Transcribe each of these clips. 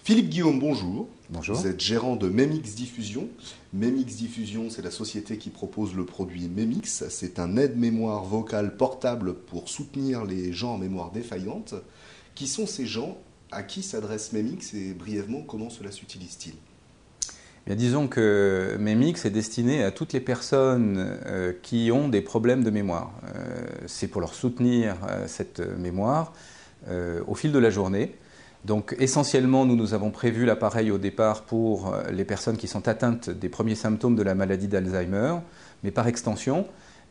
Philippe Guillaume, bonjour. Bonjour. Vous êtes gérant de Memix Diffusion. Memix Diffusion, c'est la société qui propose le produit Memix. C'est un aide-mémoire vocale portable pour soutenir les gens en mémoire défaillante. Qui sont ces gens? À qui s'adresse Memix et brièvement, comment cela s'utilise-t-il? Bien, disons que Memix est destiné à toutes les personnes qui ont des problèmes de mémoire. C'est pour leur soutenir cette mémoire au fil de la journée. Donc essentiellement, nous avons prévu l'appareil au départ pour les personnes qui sont atteintes des premiers symptômes de la maladie d'Alzheimer, mais par extension,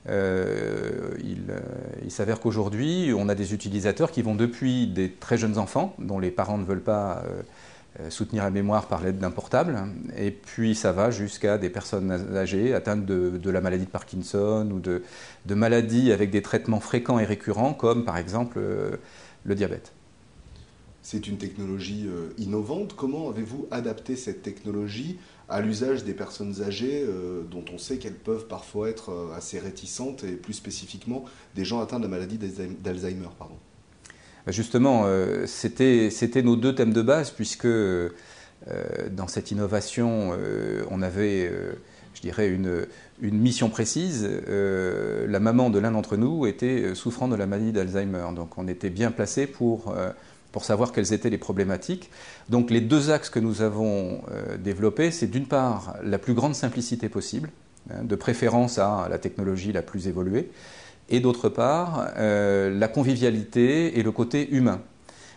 il s'avère qu'aujourd'hui, on a des utilisateurs qui vont depuis des très jeunes enfants, dont les parents ne veulent pas soutenir la mémoire par l'aide d'un portable, et puis ça va jusqu'à des personnes âgées atteintes de la maladie de Parkinson ou de maladies avec des traitements fréquents et récurrents, comme par exemple le diabète. C'est une technologie innovante. Comment avez-vous adapté cette technologie à l'usage des personnes âgées dont on sait qu'elles peuvent parfois être assez réticentes et plus spécifiquement des gens atteints de la maladie d'Alzheimer, pardon. Justement, c'était nos deux thèmes de base puisque dans cette innovation, on avait, je dirais, une mission précise. La maman de l'un d'entre nous était souffrant de la maladie d'Alzheimer. Donc on était bien placé pour savoir quelles étaient les problématiques. Donc les deux axes que nous avons développés, c'est d'une part la plus grande simplicité possible, de préférence à la technologie la plus évoluée, et d'autre part la convivialité et le côté humain.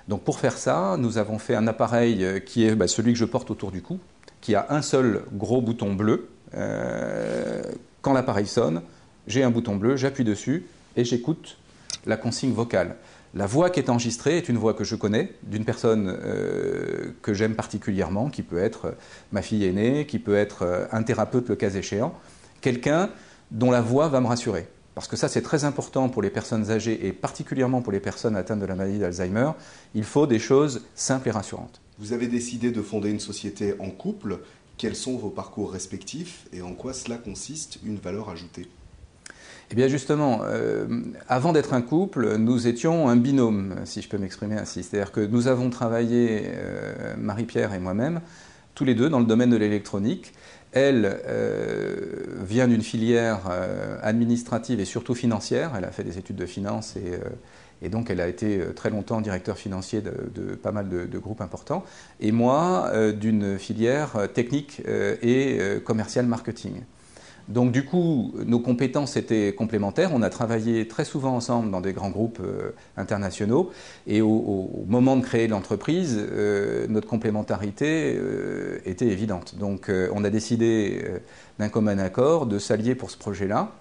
Donc pour faire ça, nous avons fait un appareil qui est celui que je porte autour du cou, qui a un seul gros bouton bleu. Quand l'appareil sonne, j'ai un bouton bleu, j'appuie dessus et j'écoute la consigne vocale. La voix qui est enregistrée est une voix que je connais, d'une personne que j'aime particulièrement, qui peut être ma fille aînée, qui peut être un thérapeute le cas échéant, quelqu'un dont la voix va me rassurer. Parce que ça, c'est très important pour les personnes âgées et particulièrement pour les personnes atteintes de la maladie d'Alzheimer. Il faut des choses simples et rassurantes. Vous avez décidé de fonder une société en couple. Quels sont vos parcours respectifs et en quoi cela consiste une valeur ajoutée? Eh bien justement, avant d'être un couple, nous étions un binôme, si je peux m'exprimer ainsi. C'est-à-dire que nous avons travaillé, Marie-Pierre et moi-même, tous les deux dans le domaine de l'électronique. Elle vient d'une filière administrative et surtout financière. Elle a fait des études de finance et donc elle a été très longtemps directeur financier de pas mal de groupes importants. Et moi, d'une filière technique et commerciale marketing. Donc du coup, nos compétences étaient complémentaires. On a travaillé très souvent ensemble dans des grands groupes internationaux. Et au moment de créer l'entreprise, notre complémentarité était évidente. Donc on a décidé d'un commun accord de s'allier pour ce projet-là.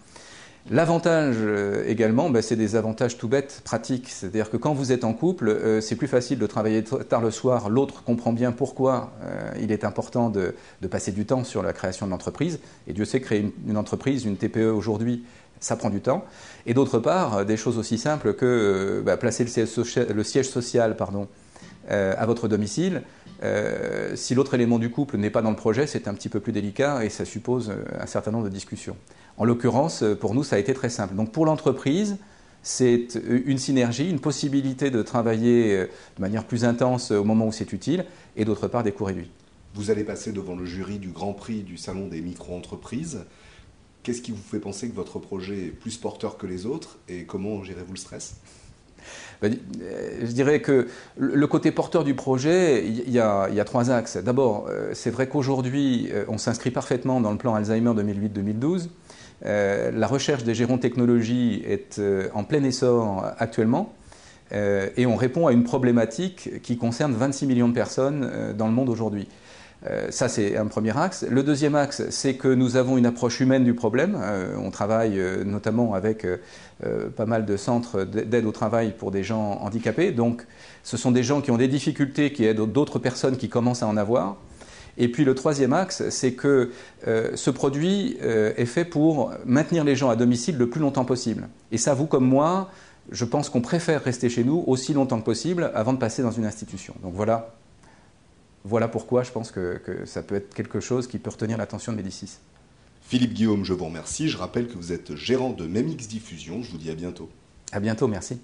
L'avantage également, c'est des avantages tout bêtes, pratiques. C'est-à-dire que quand vous êtes en couple, c'est plus facile de travailler tard le soir. L'autre comprend bien pourquoi il est important de passer du temps sur la création de l'entreprise. Et Dieu sait, créer une entreprise, une TPE aujourd'hui, ça prend du temps. Et d'autre part, des choses aussi simples que placer le siège social à votre domicile. Si l'autre élément du couple n'est pas dans le projet, c'est un petit peu plus délicat et ça suppose un certain nombre de discussions. En l'occurrence, pour nous, ça a été très simple. Donc pour l'entreprise, c'est une synergie, une possibilité de travailler de manière plus intense au moment où c'est utile, et d'autre part des coûts réduits. Vous allez passer devant le jury du Grand Prix du Salon des micro-entreprises. Qu'est-ce qui vous fait penser que votre projet est plus porteur que les autres et comment gérez-vous le stress ? Je dirais que le côté porteur du projet, il y a trois axes. D'abord, c'est vrai qu'aujourd'hui, on s'inscrit parfaitement dans le plan Alzheimer 2008-2012. La recherche des gérontechnologies est en plein essor actuellement et on répond à une problématique qui concerne 26 millions de personnes dans le monde aujourd'hui. Ça, c'est un premier axe. Le deuxième axe, c'est que nous avons une approche humaine du problème. On travaille notamment avec pas mal de centres d'aide au travail pour des gens handicapés. Donc, ce sont des gens qui ont des difficultés, qui aident d'autres personnes qui commencent à en avoir. Et puis le troisième axe, c'est que ce produit est fait pour maintenir les gens à domicile le plus longtemps possible. Et ça, vous comme moi, je pense qu'on préfère rester chez nous aussi longtemps que possible avant de passer dans une institution. Donc voilà pourquoi je pense que ça peut être quelque chose qui peut retenir l'attention de Médicis. Philippe Guillaume, je vous remercie. Je rappelle que vous êtes gérant de Memix Diffusion. Je vous dis à bientôt. À bientôt, merci.